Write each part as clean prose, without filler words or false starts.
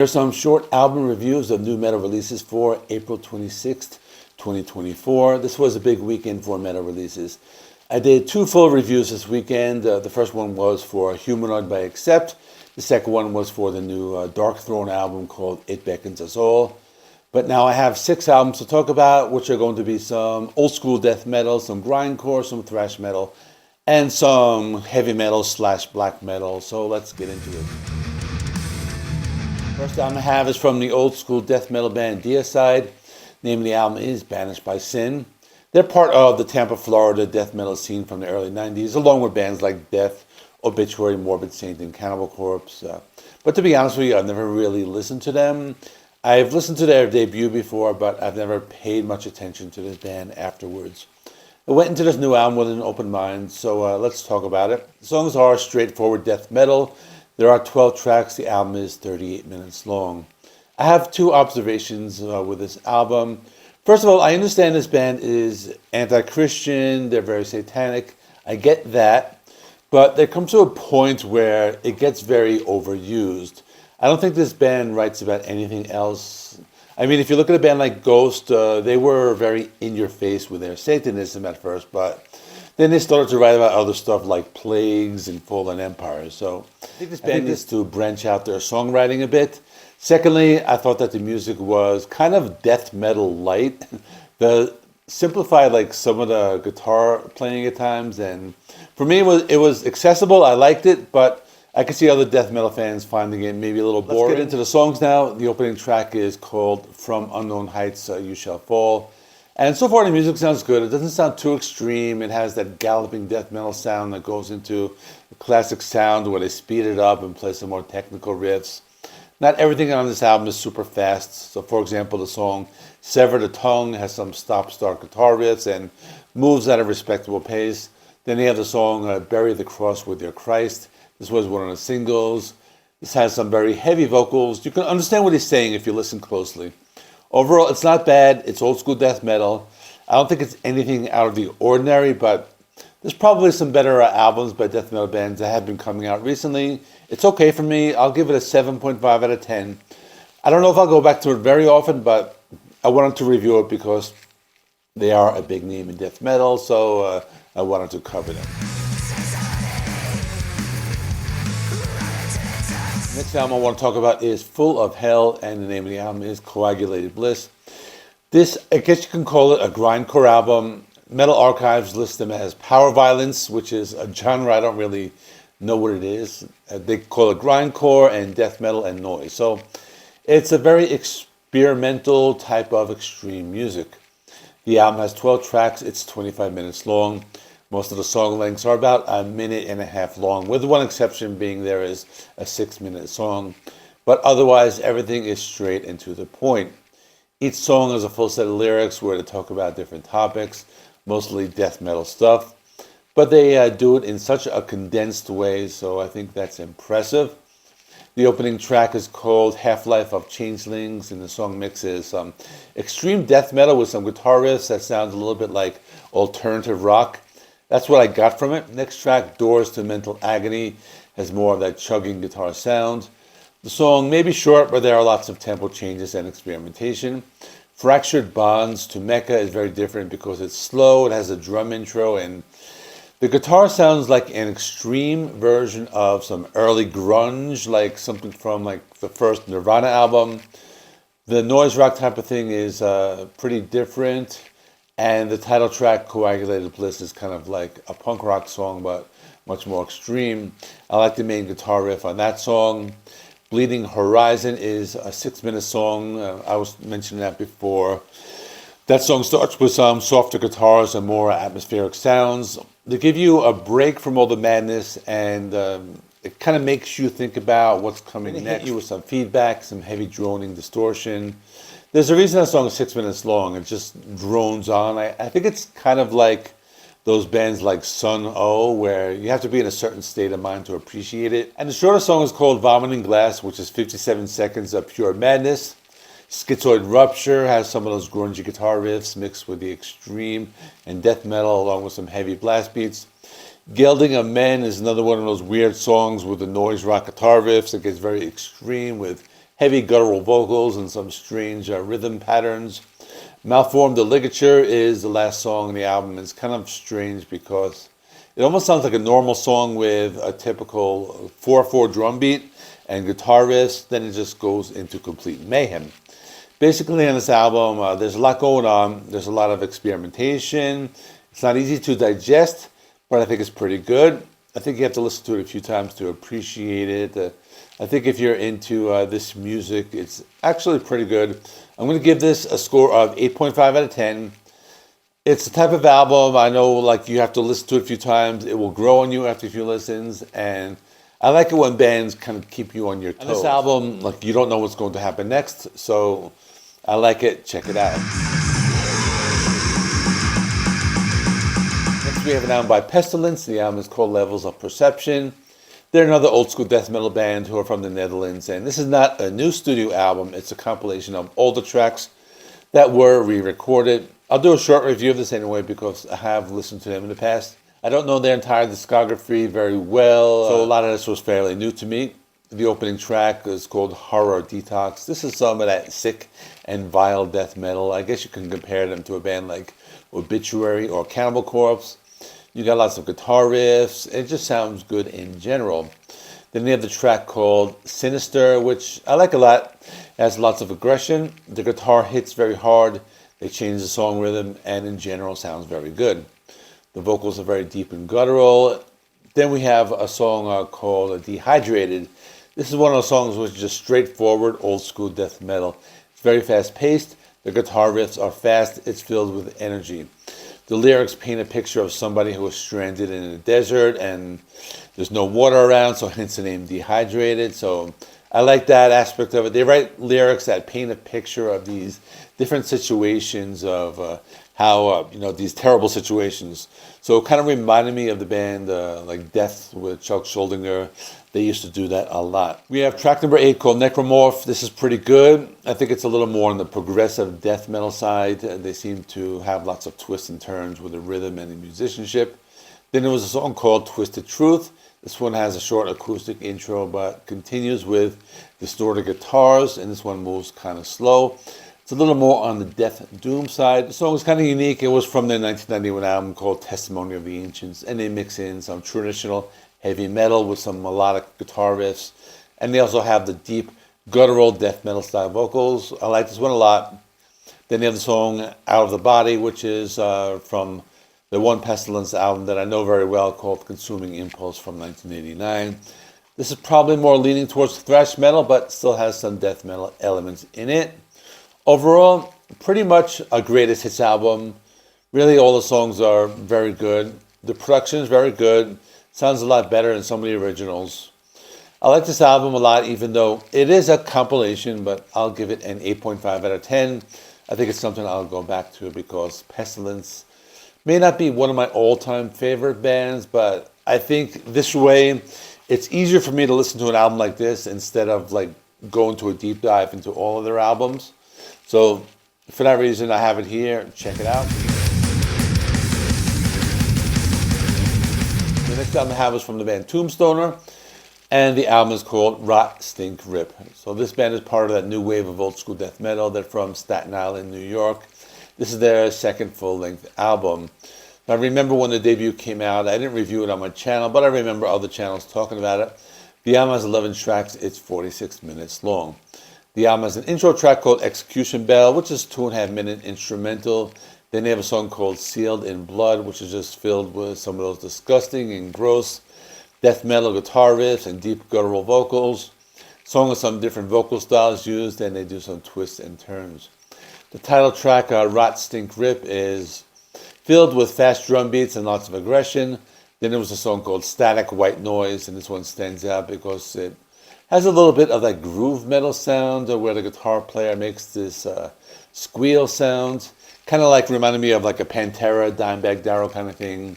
Here's some short album reviews of new metal releases for April 26th, 2024. This was a big weekend for metal releases. I did 2 full reviews this weekend. The first one was for Humanoid by Accept. The second one was for the new Darkthrone album called It Beckons Us All. But now I have 6 albums to talk about, which are going to be some old school death metal, some grindcore, some thrash metal, and some heavy metal / black metal. So let's get into it. First album I have is from the old school death metal band Deicide. The name of the album is Banished by Sin. They're part of the Tampa, Florida death metal scene from the early 90s, along with bands like Death, Obituary, Morbid Saint, and Cannibal Corpse. But to be honest with you, I've never really listened to them. I've listened to their debut before, but I've never paid much attention to this band afterwards. I went into this new album with an open mind, so let's talk about it. The songs are straightforward death metal. There are 12 tracks. The album is 38 minutes long. I have 2 observations with this album. First of all, I understand this band is anti-Christian. They're very satanic. I get that. But there comes to a point where it gets very overused. I don't think this band writes about anything else. I mean, if you look at a band like Ghost, they were very in your face with their Satanism at first, but then they started to write about other stuff like plagues and fallen empires. So I think this band needs to branch out their songwriting a bit. Secondly, I thought that the music was kind of death metal light. The simplified like some of the guitar playing at times, and for me it was accessible. I liked it, but I could see other death metal fans finding it maybe a little boring. Let's get into the songs now. The opening track is called From Unknown Heights You Shall Fall. And so far the music sounds good. It doesn't sound too extreme. It has that galloping death metal sound that goes into the classic sound where they speed it up and play some more technical riffs. Not everything on this album is super fast. So for example, the song Sever the Tongue has some stop-start guitar riffs and moves at a respectable pace. Then you have the song Bury the Cross with Your Christ. This was one of the singles. This has some very heavy vocals. You can understand what he's saying if you listen closely. Overall, it's not bad. It's old school death metal. I don't think it's anything out of the ordinary, but there's probably some better albums by death metal bands that have been coming out recently. It's okay for me. I'll give it a 7.5 out of 10. I don't know if I'll go back to it very often, but I wanted to review it because they are a big name in death metal, so I wanted to cover them. Next album I want to talk about is Full of Hell, and the name of the album is Coagulated Bliss. This, I guess you can call it a grindcore album. Metal Archives lists them as power violence, which is a genre I don't really know what it is. They call it grindcore and death metal and noise. So it's a very experimental type of extreme music. The album has 12 tracks. It's 25 minutes long. Most of the song lengths are about a minute and a half long, with one exception being there is a 6-minute song. But otherwise, everything is straight and to the point. Each song has a full set of lyrics where they talk about different topics, mostly death metal stuff. But they do it in such a condensed way, so I think that's impressive. The opening track is called Half-Life of Changelings, and the song mixes some extreme death metal with some guitar riffs that sounds a little bit like alternative rock. That's what I got from it. Next track, Doors to Mental Agony, has more of that chugging guitar sound. The song may be short, but there are lots of tempo changes and experimentation. Fractured Bonds to Mecca is very different because it's slow, it has a drum intro, and the guitar sounds like an extreme version of some early grunge, like something from like the first Nirvana album. The noise rock type of thing is pretty different. And the title track, Coagulated Bliss, is kind of like a punk rock song, but much more extreme. I like the main guitar riff on that song. Bleeding Horizon is a 6-minute song. I was mentioning that before. That song starts with some softer guitars and more atmospheric sounds. They give you a break from all the madness, and it kind of makes you think about what's coming next. They hit you with some feedback, some heavy droning distortion. There's a reason that song is 6 minutes long. It just drones on. I think it's kind of like those bands like Sun O, where you have to be in a certain state of mind to appreciate it. And the shorter song is called Vomiting Glass, which is 57 seconds of pure madness. Schizoid Rupture has some of those grungy guitar riffs mixed with the extreme and death metal along with some heavy blast beats. Gelding of Men is another one of those weird songs with the noise rock guitar riffs. It gets very extreme with heavy guttural vocals and some strange rhythm patterns. Malformed the Ligature is the last song in the album. It's kind of strange because it almost sounds like a normal song with a typical 4/4 drum beat and guitar riffs. Then it just goes into complete mayhem. Basically on this album, there's a lot going on. There's a lot of experimentation. It's not easy to digest, but I think it's pretty good. I think you have to listen to it a few times to appreciate it. I think if you're into this music, it's actually pretty good. I'm going to give this a score of 8.5 out of 10. It's the type of album I know like you have to listen to it a few times. It will grow on you after a few listens, and I like it when bands kind of keep you on your toes. On this album, like you don't know what's going to happen next, so I like it. Check it out. Next we have an album by Pestilence. The album is called Levels of Perception. They're another old school death metal band who are from the Netherlands, and this is not a new studio album. It's a compilation of older tracks that were re-recorded. I'll do a short review of this anyway because I have listened to them in the past. I don't know their entire discography very well, so a lot of this was fairly new to me. The opening track is called Horror Detox. This is some of that sick and vile death metal. I guess you can compare them to a band like Obituary or Cannibal Corpse. You got lots of guitar riffs. It just sounds good in general. Then they have the track called Sinister, which I like a lot. It has lots of aggression. The guitar hits very hard. They change the song rhythm, and in general sounds very good. The vocals are very deep and guttural. Then we have a song called Deicide. This is one of those songs which is just straightforward, old school death metal. It's very fast paced. The guitar riffs are fast. It's filled with energy. The lyrics paint a picture of somebody who is stranded in a desert and there's no water around, so hence the name Dehydrated. So I like that aspect of it. They write lyrics that paint a picture of these different situations of how, these terrible situations. So it kind of reminded me of the band like Death with Chuck Schuldiner. They used to do that a lot. We have track number 8 called Necromorph. This is pretty good. I think it's a little more on the progressive death metal side. They seem to have lots of twists and turns with the rhythm and the musicianship. Then there was a song called Twisted Truth. This one has a short acoustic intro, but continues with distorted guitars, and this one moves kind of slow. It's a little more on the death doom side. The song is kind of unique. It was from their 1991 album called Testimony of the Ancients, and they mix in some traditional heavy metal with some melodic guitar riffs, and they also have the deep guttural death metal style vocals. I like this one a lot. Then they have the song Out of the Body, which is from the one Pestilence album that I know very well called Consuming Impulse from 1989. This is probably more leaning towards thrash metal, but still has some death metal elements in it. Overall, pretty much a greatest hits album. Really all the songs are very good. The production is very good. Sounds a lot better than some of the originals. I like this album a lot, even though it is a compilation, but I'll give it an 8.5 out of 10. I think it's something I'll go back to because Pestilence may not be one of my all-time favorite bands, but I think this way it's easier for me to listen to an album like this instead of like going to a deep dive into all of their albums. So for that reason, I have it here. Check it out. The next album I have is from the band Tombstoner, and the album is called Rot, Stink, Rip. So this band is part of that new wave of old school death metal. They're from Staten Island, New York. This is their second full-length album. Now, I remember when the debut came out. I didn't review it on my channel, but I remember other channels talking about it. The album has 11 tracks. It's 46 minutes long. The album has an intro track called Execution Bell, which is 2.5-minute instrumental. Then they have a song called Sealed in Blood, which is just filled with some of those disgusting and gross death metal guitar riffs and deep guttural vocals. Song with some different vocal styles used, and they do some twists and turns. The title track, Rot, Stink, Rip, is filled with fast drum beats and lots of aggression. Then there was a song called Static White Noise, and this one stands out because it has a little bit of that groove metal sound where the guitar player makes this squeal sound. Kind of like reminded me of like a Pantera, Dimebag Darrell kind of thing.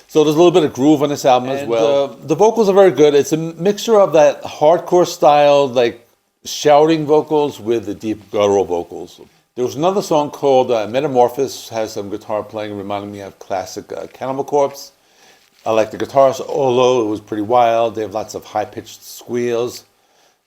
So there's a little bit of groove on this album as well. The vocals are very good. It's a mixture of that hardcore style, like shouting vocals with the deep guttural vocals. There was another song called Metamorphosis, has some guitar playing, reminding me of classic Cannibal Corpse. I like the guitars, although it was pretty wild. They have lots of high-pitched squeals.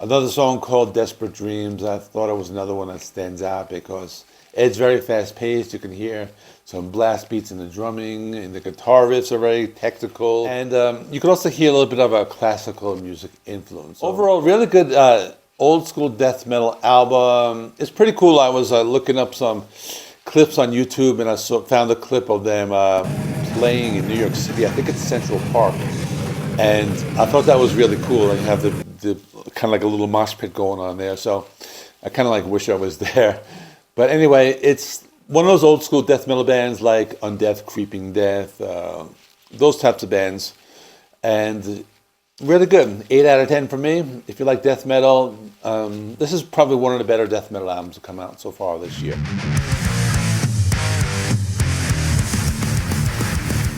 Another song called Desperate Dreams. I thought it was another one that stands out because it's very fast paced. You can hear some blast beats in the drumming, and the guitar riffs are very technical. And you can also hear a little bit of a classical music influence. Overall, really good old school death metal album. It's pretty cool. I was looking up some clips on YouTube, and I found a clip of them playing in New York City. I think it's Central Park. And I thought that was really cool. And you have the kind of like a little mosh pit going on there. So I kind of like wish I was there. But anyway, it's one of those old school death metal bands like Undeath, Creeping Death, those types of bands. And really good. 8 out of 10 for me. If you like death metal, this is probably one of the better death metal albums to come out so far this year.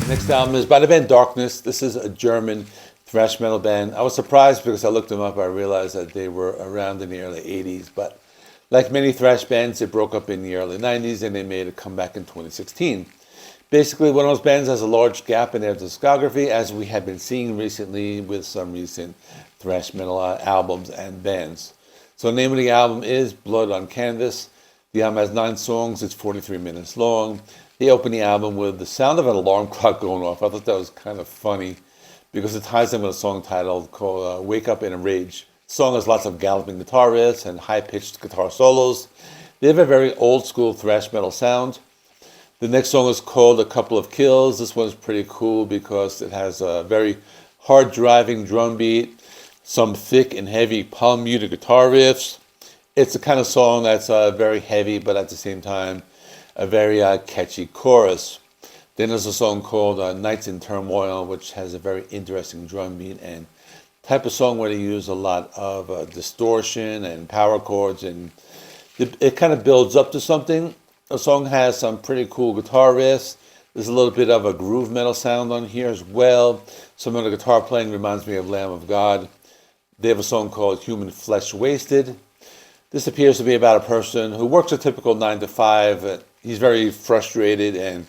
Next album is by the band Darkness. This is a German thrash metal band. I was surprised because I looked them up. I realized that they were around in the early 80s. But like many thrash bands, they broke up in the early 90s and they made a comeback in 2016. Basically, one of those bands has a large gap in their discography, as we have been seeing recently with some recent thrash metal albums and bands. So the name of the album is Blood on Canvas. The album has 9 songs. It's 43 minutes long. They open the album with the sound of an alarm clock going off. I thought that was kind of funny because it ties in with a song titled called Wake Up in a Rage. The song has lots of galloping guitar riffs and high-pitched guitar solos. They have a very old-school thrash metal sound. The next song is called A Couple of Kills. This one's pretty cool because it has a very hard-driving drum beat, some thick and heavy palm-muted guitar riffs. It's the kind of song that's very heavy, but at the same time, a very catchy chorus. Then there's a song called Nights in Turmoil, which has a very interesting drum beat and type of song where they use a lot of distortion and power chords, and it kind of builds up to something. The song has some pretty cool guitar riffs. There's a little bit of a groove metal sound on here as well. Some of the guitar playing reminds me of Lamb of God. They have a song called Human Flesh Wasted. This appears to be about a person who works a typical 9 to 5. He's very frustrated and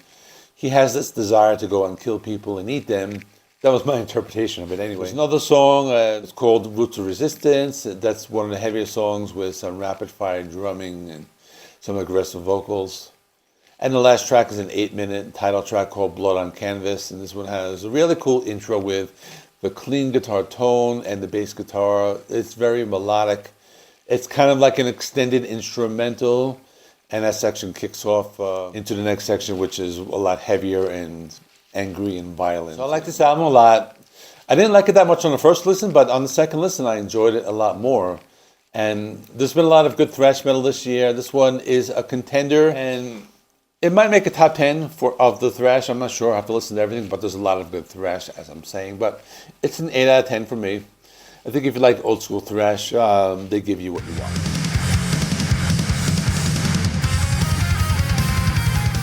he has this desire to go and kill people and eat them. That was my interpretation of it anyway. There's another song, it's called Roots of Resistance. That's one of the heavier songs with some rapid fire drumming and some aggressive vocals. And the last track is an 8-minute title track called Blood on Canvas. And this one has a really cool intro with the clean guitar tone and the bass guitar. It's very melodic. It's kind of like an extended instrumental. And that section kicks off into the next section, which is a lot heavier and angry and violent. So I like this album a lot. I didn't like it that much on the first listen, but on the second listen, I enjoyed it a lot more. And there's been a lot of good thrash metal this year. This one is a contender, and it might make a top 10 of the thrash. I'm not sure. I have to listen to everything, but there's a lot of good thrash, as I'm saying. But it's an 8 out of 10 for me. I think if you like old school thrash, they give you what you want.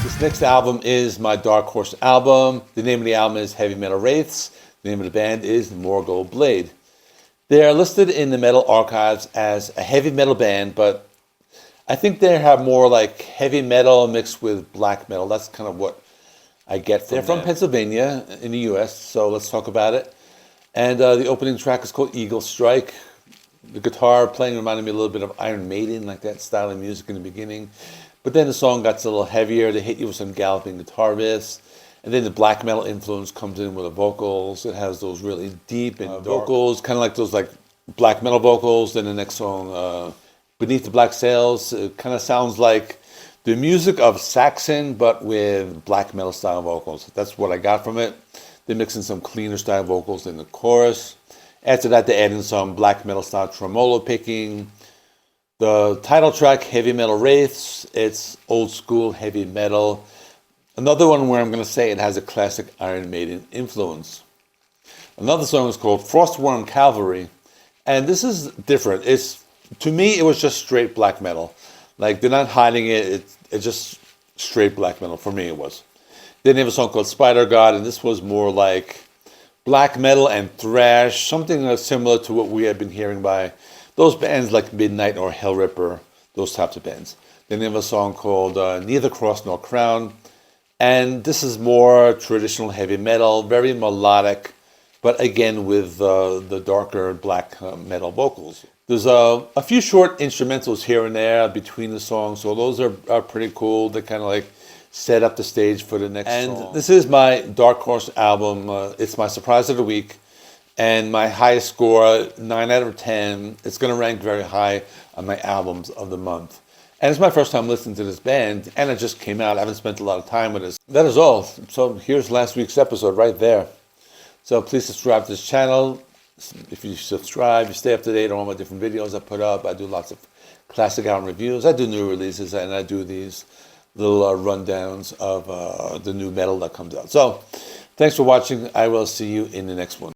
This next album is my Dark Horse album. The name of the album is Heavy Metal Wraiths. The name of the band is Morgul Blade. They are listed in the Metal Archives as a heavy metal band, but I think they have more like heavy metal mixed with black metal. That's kind of what I get from them. They're from Pennsylvania in the U.S., so let's talk about it. And the opening track is called Eagle Strike. The guitar playing reminded me a little bit of Iron Maiden, like that style of music in the beginning. But then the song gets a little heavier. They hit you with some galloping guitar riffs. And then the black metal influence comes in with the vocals. It has those really deep and vocals, kind of like those like black metal vocals. Then the next song, Beneath the Black Sails, it kind of sounds like the music of Saxon, but with black metal style vocals. That's what I got from it. They're mixing some cleaner style vocals in the chorus. After that, they add in some black metal style tremolo picking. The title track, Heavy Metal Wraiths, it's old school heavy metal. Another one where I'm going to say it has a classic Iron Maiden influence. Another song is called Frostworm Cavalry. And this is different. To me, it was just straight black metal. Like, they're not hiding it. It's just straight black metal. For me, it was. Then they have a song called Spider God, and this was more like black metal and thrash, something similar to what we had been hearing by those bands like Midnight or Hellripper, those types of bands. Then they have a song called Neither Cross Nor Crown, and this is more traditional heavy metal, very melodic, but again with the darker black metal vocals. There's a few short instrumentals here and there between the songs, so those are pretty cool. They kind of like set up the stage for the next song. And this is my Dark Horse album. It's my surprise of the week, and my highest score, 9 out of 10. It's going to rank very high on my albums of the month. And it's my first time listening to this band, and it just came out. I haven't spent a lot of time with it. That is all. So here's last week's episode right there. So please subscribe to this channel. If you subscribe, you stay up to date on all my different videos I put up. I do lots of classic album reviews. I do new releases, and I do these little rundowns of the new metal that comes out. So thanks for watching. I will see you in the next one.